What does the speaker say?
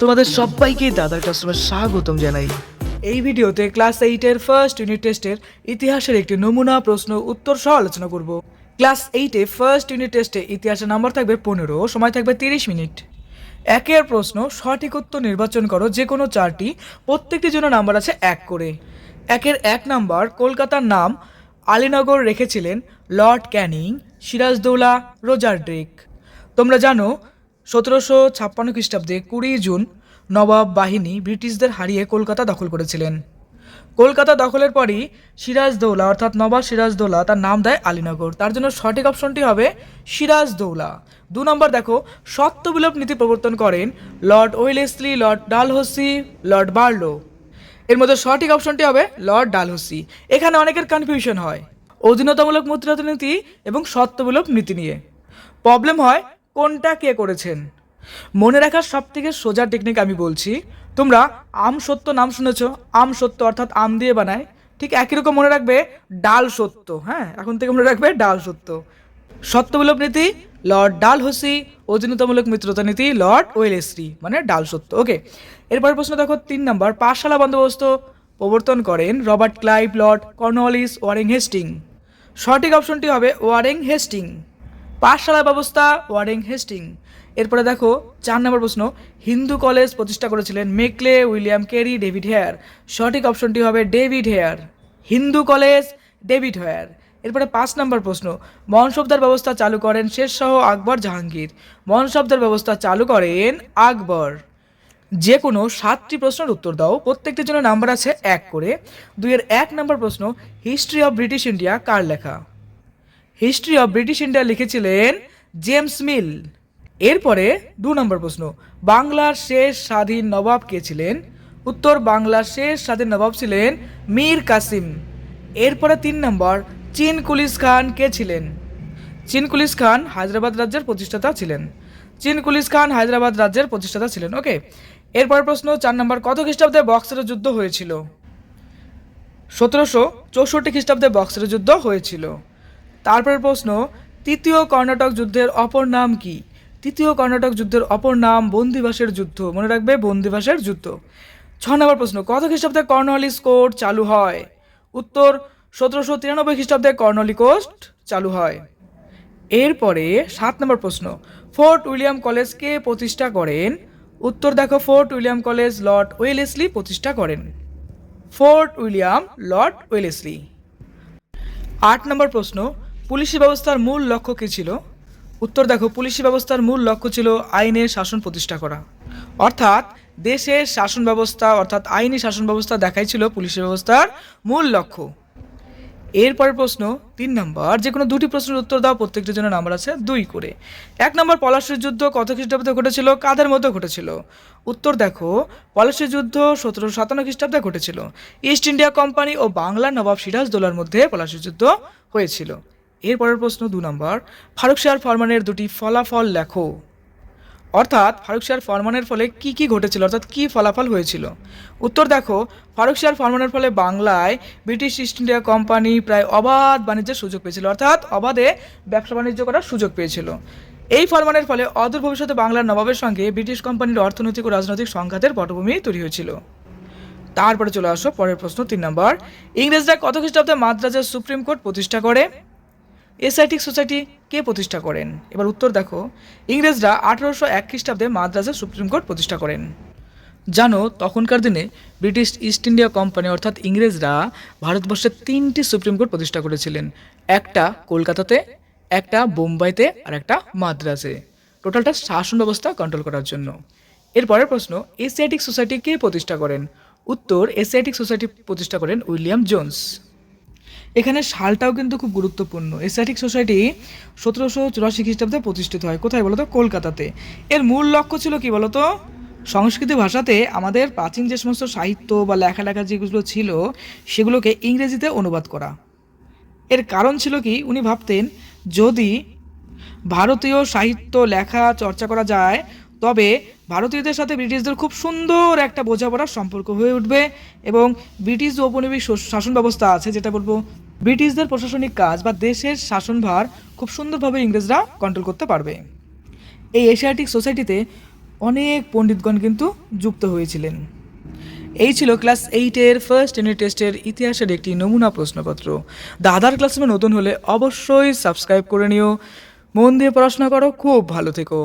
তোমাদের সবাইকে দাদার কাস্টমার স্বাগতম জানাই। এই ভিডিওতে ক্লাস 8-এর ফার্স্ট ইউনিট টেস্টের ইতিহাসের একটি নমুনা প্রশ্ন উত্তর সহ আলোচনা করব। ক্লাস 8-এ ফার্স্ট ইউনিট টেস্টে ইতিহাসের নাম্বার থাকবে 15, সময় থাকবে 30 মিনিট। একের প্রশ্ন, সঠিক উত্তর নির্বাচন করো যে কোনো চারটি, প্রত্যেকটির জন্য নাম্বার আছে 1 করে। একের 1 নাম্বার, কলকাতার নাম আলীনগর রেখেছিলেন লর্ড ক্যানিং, সিরাজদৌল্লা, রোজার ড্রেক। তোমরা জানো 1756 খ্রিস্টাব্দে 20 জুন নবাব বাহিনী ব্রিটিশদের হারিয়ে কলকাতা দখল করেছিলেন। কলকাতা দখলের পরই সিরাজদৌল্লা অর্থাৎ নবাব সিরাজদৌল্লা তার নাম দেয় আলীনগর। তার জন্য সঠিক অপশনটি হবে সিরাজদৌল্লা। 2 নম্বর দেখো, সত্যবিলোপ নীতি প্রবর্তন করেন Lord Wellesley, Lord Dalhousie, Lord Barlow. এর মধ্যে সঠিক অপশনটি হবে লর্ড ডালহৌসি। এখানে অনেকের কনফিউশন হয় অধীনতামূলক মুদ্রানীতি নীতি এবং সত্যবিলোপ নীতি নিয়ে। প্রবলেম হয় কোনটা কে করেছেন। মনে রাখার সব থেকে সোজা টেকনিক আমি বলছি। তোমরা আম সত্য নাম শুনেছ, আম সত্য অর্থাৎ আম দিয়ে বানায়, ঠিক একই রকম মনে রাখবে ডাল সত্য। হ্যাঁ, এখন থেকে মনে রাখবে ডাল সত্য। সত্যবিলোপ নীতি লর্ড ডালহৌসি, অধীনতামূলক মিত্রতা নীতি লর্ড ওয়েলেসলি, মানে ডাল সত্য। ওকে, এরপরের প্রশ্ন দেখো 3 নম্বর, পাঠশালা বন্দোবস্ত প্রবর্তন করেন Robert Clive, Lord Cornwallis, Warren Hasting. সঠিক অপশনটি হবে ওয়ারেন হেস্টিং। পাঠশালা ব্যবস্থা ওয়ারেন হেস্টিং। এরপরে দেখো 4 নম্বর প্রশ্ন, হিন্দু কলেজ প্রতিষ্ঠা করেছিলেন Macaulay, William Carey, David Hare. সঠিক অপশনটি হবে David Hare. Hindu college David Hare. এরপরে 5 নম্বর প্রশ্ন, মহানসবদার ব্যবস্থা চালু করেন শেরশাহ, আকবর, জাহাঙ্গীর। মহানসবদার ব্যবস্থা চালু করেন আকবর। যে কোনো 7টি প্রশ্নের উত্তর দাও, প্রত্যেকটির জন্য নাম্বার আছে 1 করে। 2-এর 1 নম্বর প্রশ্ন, হিস্ট্রি অফ ব্রিটিশ ইন্ডিয়া কার লেখা? হিস্ট্রি অফ ব্রিটিশ ইন্ডিয়া লিখেছিলেন জেমস মিল। এরপরে 2 নম্বর প্রশ্ন, বাংলার শেষ স্বাধীন নবাব কে ছিলেন? উত্তর, বাংলার শেষ স্বাধীন নবাব ছিলেন মীর কাসিম। এরপরে 3 নম্বর, চীন কুলিস খান কে ছিলেন? চীন কুলিস খান হায়দ্রাবাদ রাজ্যের প্রতিষ্ঠাতা ছিলেন। চীন কুলিস খান হায়দ্রাবাদ রাজ্যের প্রতিষ্ঠাতা ছিলেন। ওকে, এরপরের প্রশ্ন 4 নম্বর, কত খ্রিস্টাব্দে বক্সারের যুদ্ধ হয়েছিল? 1764 খ্রিস্টাব্দে বক্সারের যুদ্ধ হয়েছিল। তারপরের প্রশ্ন, তৃতীয় কর্ণাটক যুদ্ধের অপর নাম কি? তৃতীয় কর্ণাটক যুদ্ধের অপর নাম বন্দিবাসের যুদ্ধ। মনে রাখবে বন্দিবাসের যুদ্ধ। 6 নম্বর প্রশ্ন, কত খ্রিস্টাব্দে কর্নওয়ালিস কোড চালু হয়? উত্তর, 1793 খ্রিস্টাব্দে কর্নওয়ালিস কোড চালু হয়। এরপরে 7 নম্বর প্রশ্ন, ফোর্ট উইলিয়াম কলেজ কে প্রতিষ্ঠা করেন? উত্তর দেখো, fort William college Lord Wellesley প্রতিষ্ঠা করেন। Fort William Lord Wellesley. 8 নম্বর প্রশ্ন, পুলিশি ব্যবস্থার মূল লক্ষ্য কী ছিল? উত্তর দেখো, পুলিশি ব্যবস্থার মূল লক্ষ্য ছিল আইনের শাসন প্রতিষ্ঠা করা। অর্থাৎ দেশের শাসন ব্যবস্থা অর্থাৎ আইনি শাসন ব্যবস্থা দেখাই ছিল পুলিশি ব্যবস্থার মূল লক্ষ্য। এরপরের প্রশ্ন 3 নম্বর, যে কোনো 2টি প্রশ্নের উত্তর দাও, প্রত্যেকটির জন্য নাম্বার আছে 2 করে। 1 নম্বর, পলাশীর যুদ্ধ কত খ্রিস্টাব্দে ঘটেছিল, কাদের মধ্যে ঘটেছিল? উত্তর দেখো, পলাশীর যুদ্ধ 1757 খ্রিস্টাব্দে ঘটেছিল। ইস্ট ইন্ডিয়া কোম্পানি ও বাংলার নবাব সিরাজদৌল্লার মধ্যে পলাশীর যুদ্ধ হয়েছিল। এরপরের প্রশ্ন 2 নম্বর, ফারুক শাহর ফরমানের 2টি ফলাফল লেখো। অর্থাৎ ফারুক শাহর ফরমানের ফলে কি কি ঘটেছিল, অর্থাৎ কি ফলাফল হয়েছিল? উত্তর দেখো, ফারুক শাহর ফরমানের ফলে বাংলায় ব্রিটিশ ইস্ট ইন্ডিয়া কোম্পানি প্রায় অবাধ বাণিজ্যের সুযোগ পেয়েছিল, অর্থাৎ অবাধে ব্যবসা বাণিজ্য করার সুযোগ পেয়েছিল। এই ফরমানের ফলে অদূর ভবিষ্যতে বাংলার নবাবের সঙ্গে ব্রিটিশ কোম্পানির অর্থনৈতিক ও রাজনৈতিক সংঘাতের পটভূমি তৈরি হয়েছিল। তারপরে চলে আসো পরের প্রশ্ন 3 নম্বর, ইংরেজরা কত খ্রিস্টাব্দে মাদ্রাজের সুপ্রিম কোর্ট প্রতিষ্ঠা করে? এসআইটিক সোসাইটি কে প্রতিষ্ঠা করেন? এবার উত্তর দেখো, ইংরেজরা 1801 খ্রিস্টাব্দে মাদ্রাজের সুপ্রিম কোর্ট প্রতিষ্ঠা করেন। জানো তখনকার দিনে ব্রিটিশ ইস্ট ইন্ডিয়া কোম্পানি অর্থাৎ ইংরেজরা ভারতবর্ষে 3টি সুপ্রিম কোর্ট প্রতিষ্ঠা করেছিলেন। একটা কলকাতাতে, একটা বোম্বাইতে, আর একটা মাদ্রাজে। টোটালটা শাসন ব্যবস্থা কন্ট্রোল করার জন্য। এরপরের প্রশ্ন, এশিয়াটিক সোসাইটি কে প্রতিষ্ঠা করেন? উত্তর, এশিয়াটিক সোসাইটি প্রতিষ্ঠা করেন উইলিয়াম জোন্স। এখানে সালটাও কিন্তু খুব গুরুত্বপূর্ণ। এশিয়াটিক সোসাইটি 1784 খ্রিস্টাব্দে প্রতিষ্ঠিত হয়। কোথায় বলতো? কলকাতাতে। এর মূল লক্ষ্য ছিল কি বলতো? সংস্কৃত ভাষাতে আমাদের প্রাচীন যে সমস্ত সাহিত্য বা লেখা যেগুলো ছিল সেগুলোকে ইংরেজিতে অনুবাদ করা। এর কারণ ছিল কি, উনি ভাবতেন যদি ভারতীয় সাহিত্য লেখা চর্চা করা যায় তবে ভারতীয়দের সাথে ব্রিটিশদের খুব সুন্দর একটা বোঝাপড়ার সম্পর্ক হয়ে উঠবে এবং ব্রিটিশ যে ঔপনিবেশিক শাসন ব্যবস্থা আছে, যেটা বলবো ব্রিটিশদের প্রশাসনিক কাজ বা দেশের শাসনভার খুব সুন্দরভাবে ইংরেজরা কন্ট্রোল করতে পারবে। এই এশিয়াটিক সোসাইটিতে অনেক পণ্ডিতগণ কিন্তু যুক্ত হয়েছিলেন। এই ছিল ক্লাস 8-এর ফার্স্ট ইউনিট টেস্টের ইতিহাসের একটি নমুনা প্রশ্নপত্র। দাদার ক্লাসে নতুন হলে অবশ্যই সাবস্ক্রাইব করে নিও। মন দিয়ে পড়াশোনা করো, খুব ভালো থেকো।